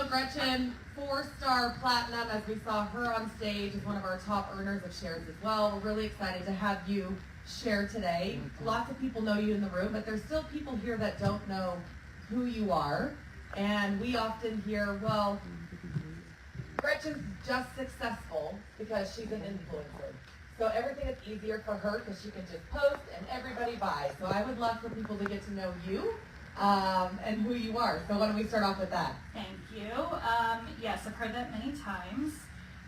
Gretchen, 4-star platinum, as we saw her on stage, is one of our top earners of shares as well. We're really excited to have you share today. Lots of people know you in the room, but there's still people here that don't know who you are. And we often hear, well, Gretchen's just successful because she's an influencer. So everything is easier for her because she can just post and everybody buys. So I would love for people to get to know you and who you are. So why don't we start off with that? Thank you. Yes, I've heard that many times.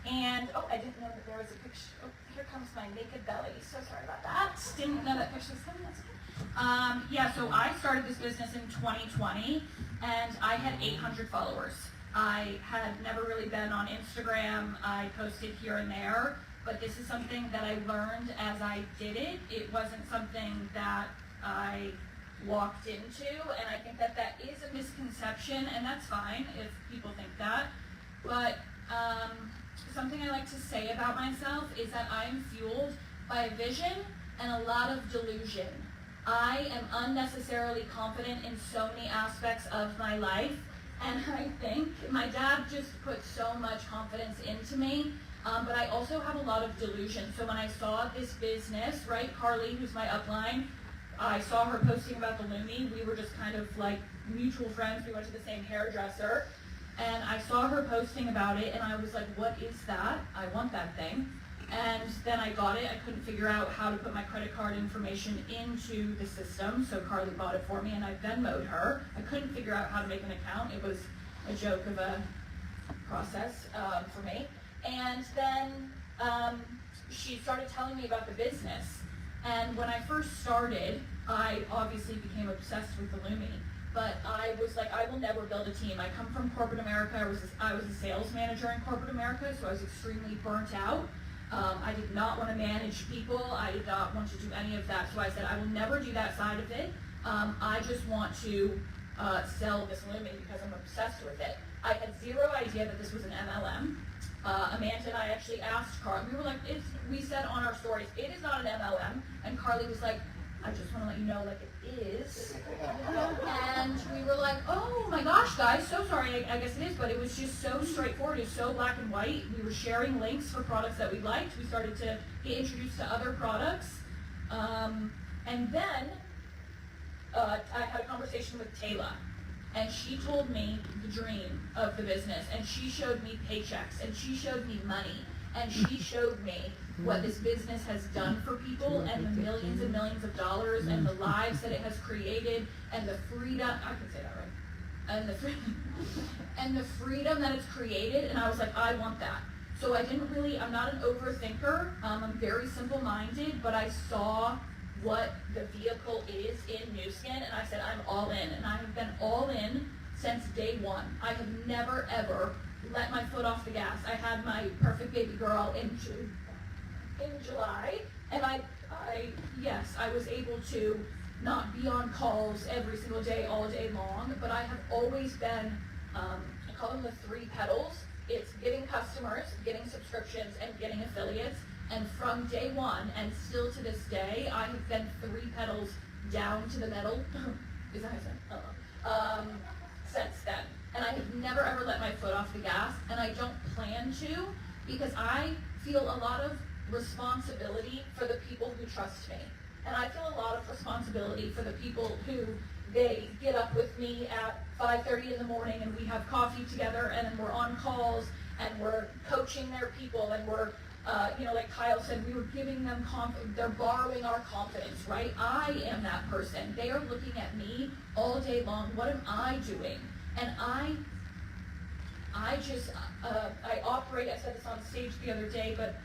And, I didn't know that there was a picture. Oh, here comes my naked belly. So sorry about that. Didn't know that picture was coming. That's okay. So I started this business in 2020, and I had 800 followers. I had never really been on Instagram. I posted here and there, but this is something that I learned as I did it. It wasn't something that I walked into, and I think that that is a misconception, and that's fine if people think that. But something I like to say about myself is that I'm fueled by a vision and a lot of delusion. I am unnecessarily confident in so many aspects of my life, and I think my dad just put so much confidence into me, but I also have a lot of delusion. So when I saw this business, right, Carly, who's my upline, I saw her posting about the Lumi. We were just kind of like mutual friends. We went to the same hairdresser. And I saw her posting about it, and I was like, what is that? I want that thing. And then I got it. I couldn't figure out how to put my credit card information into the system, so Carly bought it for me, and I Venmo'd her. I couldn't figure out how to make an account. It was a joke of a process for me. And then she started telling me about the business. And when I first started, I obviously became obsessed with the Lumi. But I was like, I will never build a team. I come from corporate America. I was a sales manager in corporate America, so I was extremely burnt out. I did not want to manage people. I did not want to do any of that. So I said, I will never do that side of it. I just want to sell this Lumi because I'm obsessed with it. I had zero idea that this was an MLM. Amanda and I actually asked Carly, we were like, we said on our stories, it is not an MLM. And Carly was like, I just want to let you know, like, it is. And we were like, oh my gosh, guys, so sorry, I guess it is, but it was just so straightforward. It was so black and white. We were sharing links for products that we liked. We started to get introduced to other products. And then I had a conversation with Taylor, and she told me the dream of the business, and she showed me paychecks, and she showed me money, and she showed me what this business has done for people, and the millions and millions of dollars, and the lives that it has created, and the freedom, I can say that right, and the freedom that it's created, and I was like, I want that. So I'm not an overthinker, I'm very simple-minded, but I saw what the vehicle is in Nu Skin, and I said, I'm all in, and I have been all in since day one. I have never, ever let my foot off the gas. I had my perfect baby girl in July, and I was able to not be on calls every single day, all day long, but I have always been, I call them the 3 pedals. It's getting customers, getting subscriptions, and getting affiliates. And from day one, and still to this day, I have been 3 pedals down to the metal. Is that how I said? Since then. And I have never ever let my foot off the gas, and I don't plan to, because I feel a lot of responsibility for the people who trust me. And I feel a lot of responsibility for the people who they get up with me at 5:30 in the morning, and we have coffee together, and then we're on calls, and we're coaching their people, and we're like Kyle said, we were giving them confidence. They're borrowing our confidence, right? I am that person. They are looking at me all day long. What am I doing? And I operate, I said this on stage the other day, but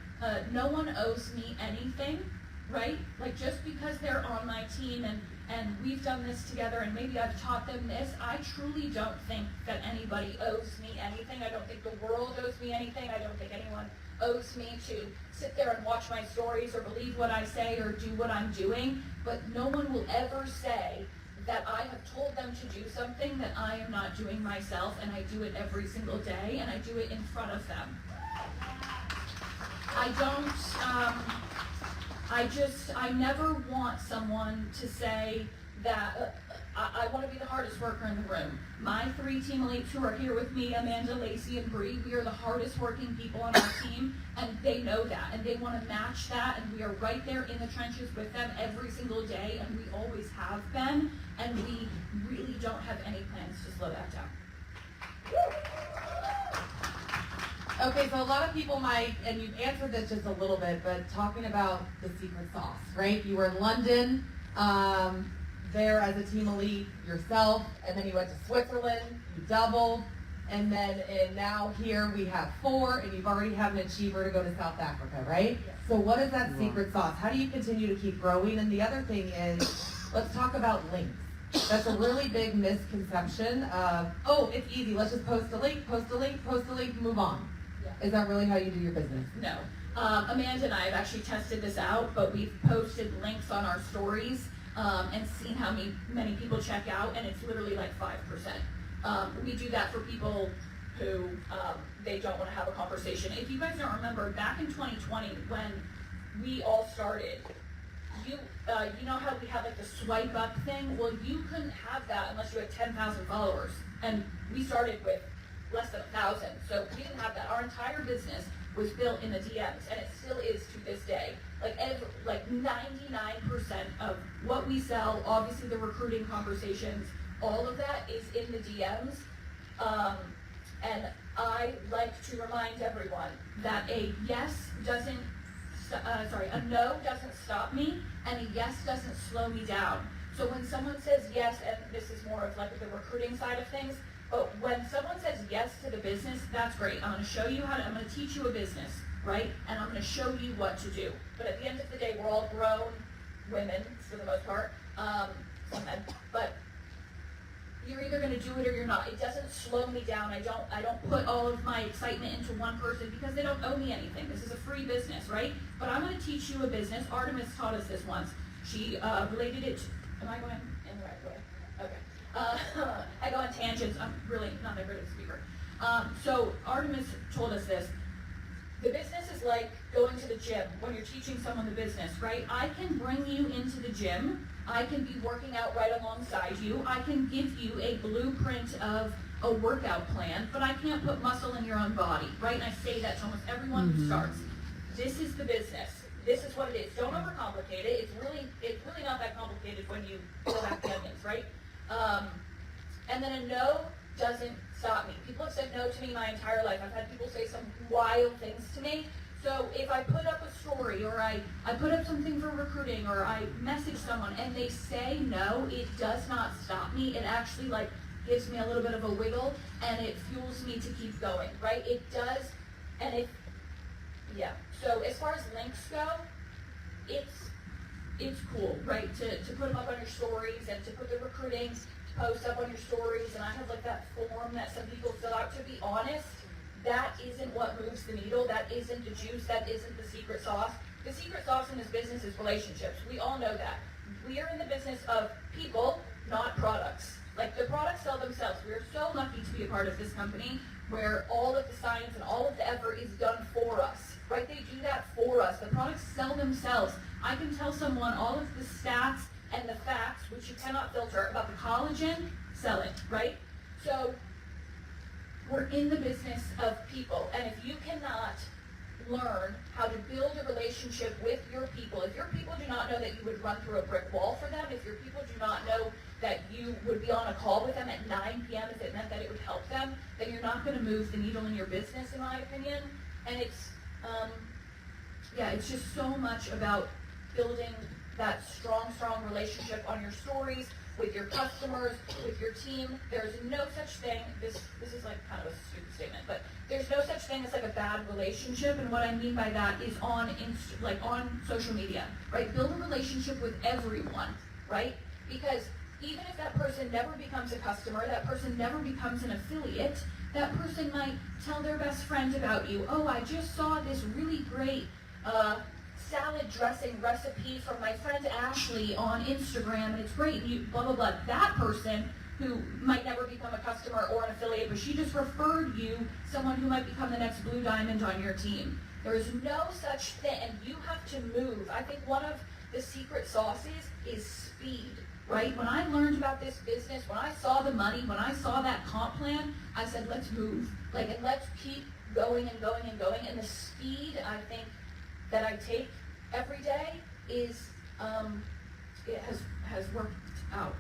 no one owes me anything, right? Like, just because they're on my team and we've done this together and maybe I've taught them this, I truly don't think that anybody owes me anything. I don't think the world owes me anything. I don't think anyone owes me to sit there and watch my stories or believe what I say or do what I'm doing, but no one will ever say that I have told them to do something that I am not doing myself, and I do it every single day, and I do it in front of them. I never want someone to say that, I want to be the hardest worker in the room. My 3 team elites who are here with me, Amanda, Lacey, and Bree, we are the hardest working people on our team, and they know that, and they want to match that, and we are right there in the trenches with them every single day, and we always have been, and we really don't have any plans to slow that down. Okay, so a lot of people might, and you've answered this just a little bit, but talking about the secret sauce, right? You were in London, there as a team elite yourself, and then you went to Switzerland, you doubled, and then now here we have 4, and you've already have an achiever to go to South Africa, right? Yes. So what is that secret sauce? How do you continue to keep growing? And the other thing is, let's talk about links. That's a really big misconception of, oh, it's easy, let's just post a link, move on. Yeah. Is that really how you do your business? No. Amanda and I have actually tested this out, but we've posted links on our stories and seen how many people check out, and it's literally like 5%. We do that for people who they don't want to have a conversation. If you guys don't remember, back in 2020 when we all started, you know how we had like the swipe up thing? Well, you couldn't have that unless you had 10,000 followers, and we started with less than 1,000, so we didn't have that. Our entire business was built in the DMs, and it still is to this day. Like 99% of what we sell, obviously the recruiting conversations, all of that is in the DMs. And I like to remind everyone that a no doesn't stop me, and a yes doesn't slow me down. So when someone says yes, and this is more of like the recruiting side of things, but when someone says yes to the business, that's great. I'm going to show you I'm going to teach you a business, right? And I'm going to show you what to do. But at the end of the day, we're all grown women, for the most part, some men, but you're either going to do it or you're not. It doesn't slow me down. I don't put all of my excitement into one person because they don't owe me anything. This is a free business, right? But I'm going to teach you a business. Artemis taught us this once. She related it to, am I going in the right way? Okay. I go on tangents. I'm really not that great of a speaker. So Artemis told us this. The business is like going to the gym when you're teaching someone the business, right? I can bring you into the gym. I can be working out right alongside you. I can give you a blueprint of a workout plan, but I can't put muscle in your own body, right? And I say that to almost everyone who starts. This is the business. This is what it is. Don't overcomplicate it. It's really not that complicated when you peel back the onions, right? And then a no doesn't stop me. People have said no to me my entire life. I've had people say some wild things to me. So if I put up a story or I put up something for recruiting or I message someone and they say no, it does not stop me. It actually like gives me a little bit of a wiggle and it fuels me to keep going, right? It does, and yeah. So as far as links go, it's cool, right? To put them up on your stories and to put the recruiting post up on your stories, and I have like that form that some people fill out. To be honest, that isn't what moves the needle. That isn't the juice. That isn't the secret sauce. The secret sauce in this business is relationships. We all know that. We are in the business of people, not products. Like the products sell themselves. We are so lucky to be a part of this company where all of the science and all of the effort is done for us, right? They do that for us. The products sell themselves. I can tell someone all of the stats and the facts, which you cannot filter, about the collagen, sell it, right? So we're in the business of people, and if you cannot learn how to build a relationship with your people, if your people do not know that you would run through a brick wall for them, if your people do not know that you would be on a call with them at 9 p.m. if it meant that it would help them, then you're not going to move the needle in your business, in my opinion. And it's just so much about building that strong relationship on your stories, with your customers, with your team. There's no such thing, this is like kind of a stupid statement, but there's no such thing as like a bad relationship, and what I mean by that is on social media, right? Build a relationship with everyone, right? Because even if that person never becomes a customer, that person never becomes an affiliate, that person might tell their best friend about you. Oh, I just saw this really great salad dressing recipe from my friend Ashley on Instagram, and it's great, and you blah, blah, blah. That person who might never become a customer or an affiliate, but she just referred you someone who might become the next blue diamond on your team. There is no such thing, and you have to move. I think one of the secret sauces is speed. right? When I learned about this business, when I saw the money, when I saw that comp plan, I said, let's move. Like, and let's keep going and going and going. And the speed, I think, that I take every day is, it has worked out.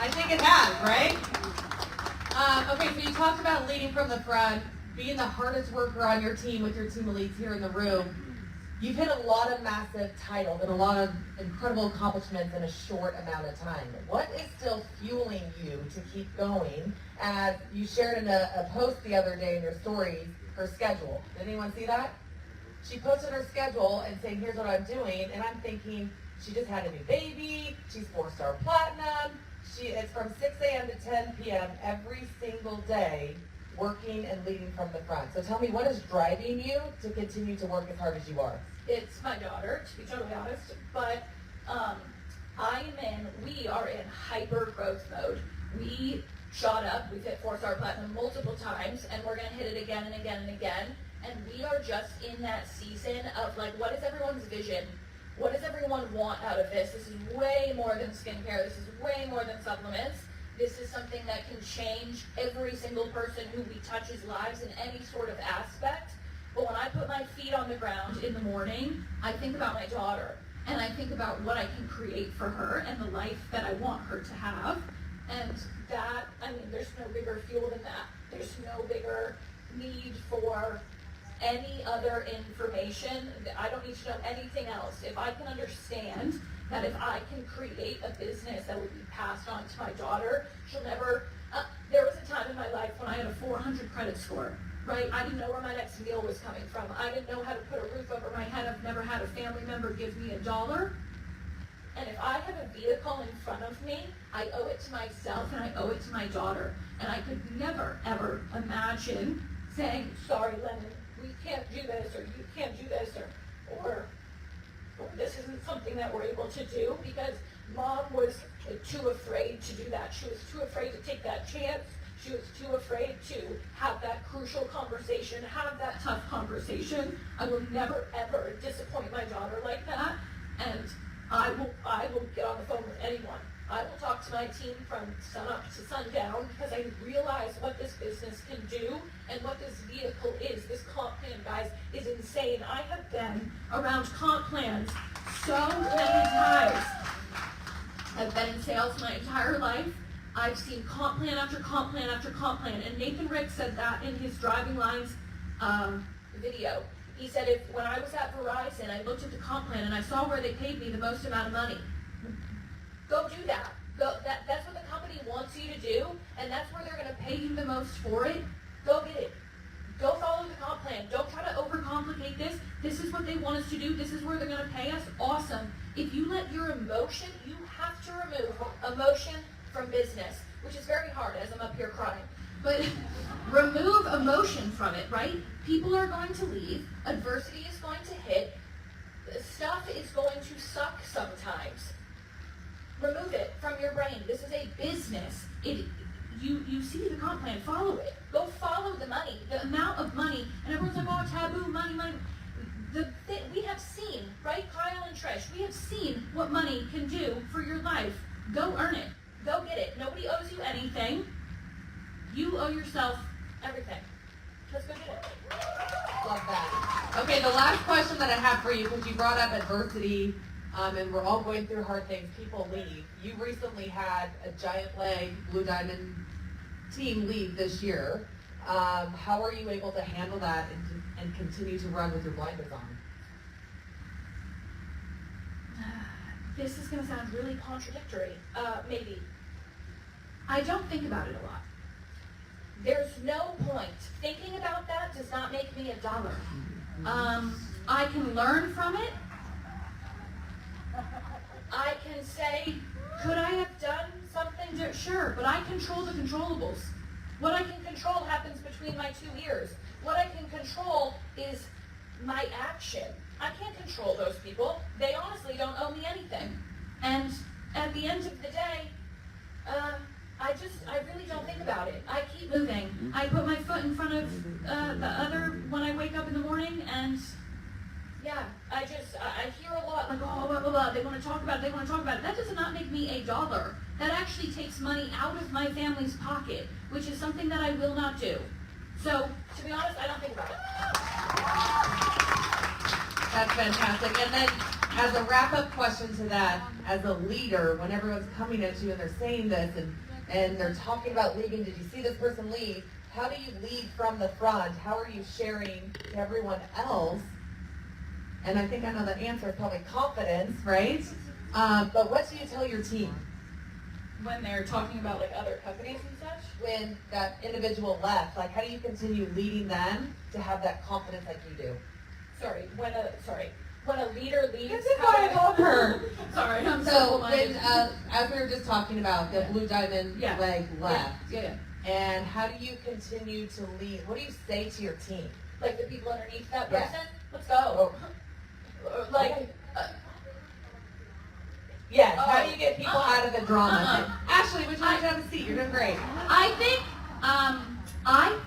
I think it has, right? Okay, so you talked about leading from the front, being the hardest worker on your team with your team of leads here in the room. You've hit a lot of massive titles and a lot of incredible accomplishments in a short amount of time. What is still fueling you to keep going? As you shared in a post the other day in your stories, her schedule. Did anyone see that? She posted her schedule and saying, here's what I'm doing, and I'm thinking, she just had a new baby, she's 4-star platinum, it's from 6 a.m. to 10 p.m. every single day, working and leading from the front. So tell me, what is driving you to continue to work as hard as you are? It's my daughter, to be totally honest, but we are in hyper growth mode. We shot up, we've hit 4-star platinum multiple times, and we're gonna hit it again and again and again. And we are just in that season of like, what is everyone's vision? What does everyone want out of this? This is way more than skincare. This is way more than supplements. This is something that can change every single person who we touch's lives in any sort of aspect. But when I put my feet on the ground in the morning, I think about my daughter. And I think about what I can create for her and the life that I want her to have. And that, I mean, there's no bigger fuel than that. There's no bigger need for any other information. I don't need to know anything else. If I can understand that if I can create a business that would be passed on to my daughter, she'll never, there was a time in my life when I had a 400 credit score, right? I didn't know where my next meal was coming from. I didn't know how to put a roof over my head. I've never had a family member give me $1. And if I have a vehicle in front of me, I owe it to myself and I owe it to my daughter. And I could never, ever imagine saying, sorry, Lennon, we can't do this, or you can't do this, or this isn't something that we're able to do, because Mom was too afraid to do that. She was too afraid to take that chance. She was too afraid to have that crucial conversation, have that tough conversation. I will never, ever disappoint my daughter like that, and I will get on the phone with anyone. I will talk to my team from sun up to sundown, because I realize what this business can do and what this vehicle is. This comp plan, guys, is insane. I have been around comp plans so many times. I've been in sales my entire life. I've seen comp plan after comp plan after comp plan. And Nathan Rick said that in his Driving Lines video. He said, when I was at Verizon, I looked at the comp plan and I saw where they paid me the most amount of money. Go do that. That's what the company wants you to do, and that's where they're going to pay you the most for it. Go get it. Go follow the comp plan. Don't try to overcomplicate this. This is what they want us to do. This is where they're going to pay us. Awesome. If you let your emotion, you have to remove emotion from business, which is very hard as I'm up here crying. But remove emotion from it, right? People are going to leave. Adversity is going to hit. Stuff is going to suck sometimes. Remove it from your brain. This is a business. You see the comp plan, follow it. Go follow the money, the amount of money. And everyone's like, oh, taboo, money. We have seen, right, Kyle and Trish, we have seen what money can do for your life. Go earn it. Go get it. Nobody owes you anything. You owe yourself everything. Let's go get it. Love that. Okay, the last question that I have for you, because you brought up adversity, and we're all going through hard things. People leave. You recently had a giant leg Blue Diamond team leave this year. How are you able to handle that and continue to run with your blinders on? This is going to sound really contradictory, maybe. I don't think about it a lot. There's no point. Thinking about that does not make me $1. I can learn from it. I can say, could I have done something? Sure, but I control the controllables. What I can control happens between my 2 ears. What I can control is my action. I can't control those people. They honestly don't owe me anything. And at the end of the day, I really don't think about it. I keep moving. I put my foot in front of the other when I wake up in the morning, and yeah, I hear a lot like, oh, blah, blah, blah. They want to talk about it. That does not me $1. That actually takes money out of my family's pocket, which is something that I will not do. So, to be honest, I don't think about it. That's fantastic. And then, as a wrap-up question to that, as a leader, when everyone's coming at you and they're saying this and they're talking about leaving, did you see this person leave? How do you lead from the front? How are you sharing to everyone else? And I think I know the answer is probably confidence, right? But what do you tell your team? When they're talking about like other companies and such? When that individual left, like how do you continue leading them to have that confidence like you do? When a leader leads, This is why I love her. Sorry, I'm So simple-minded. when, as we were just talking about, the Yeah. blue diamond Yeah. leg left, Yeah. and how do you continue to lead? What do you say to your team? Like the people underneath that Yeah. person, let's go. Like, Yes, how Oh. do you get people out of the drama? Ashley, would you like to have a seat? You're doing great. I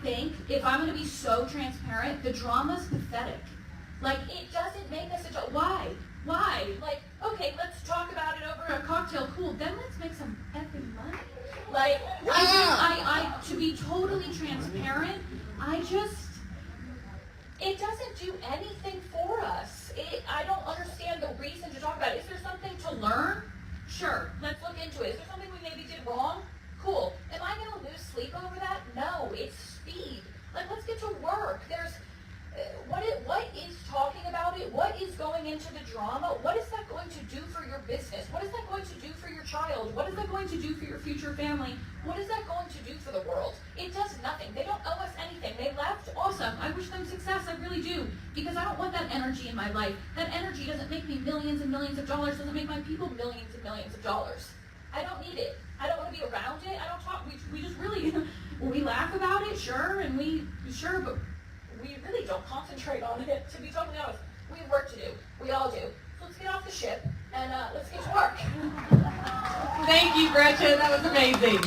think if I'm going to be so transparent, the drama's pathetic. Like, it doesn't make us a joke. Why? Like, okay, let's talk about it over a cocktail. Cool. Then let's make some effing money. Like, to be totally transparent, it doesn't do anything for us. I don't understand the reason to talk about it. Is there something to learn? Sure, let's look into it. Is there something we maybe did wrong? Cool. Am I going to lose sleep over that? No, it's speed. Like, let's get to work. What is talking about it? What is going into the drama? What is that going to do for your business? What is that going to do for your child? What is that going to do for your future family? What is that going to do for the world? It does nothing. They don't owe us anything. They left. Awesome. I wish them success. I really do. Because I don't want that energy in my life. That energy doesn't make me millions and millions of dollars. Doesn't make my people millions and millions of dollars. I don't need it. I don't want to be around it. I don't talk. We just really, we laugh about it, sure, but we really don't concentrate on it. To be totally honest, we have work to do. We all do. So let's get off the ship and let's get to work. Thank you, Gretchen. That was amazing.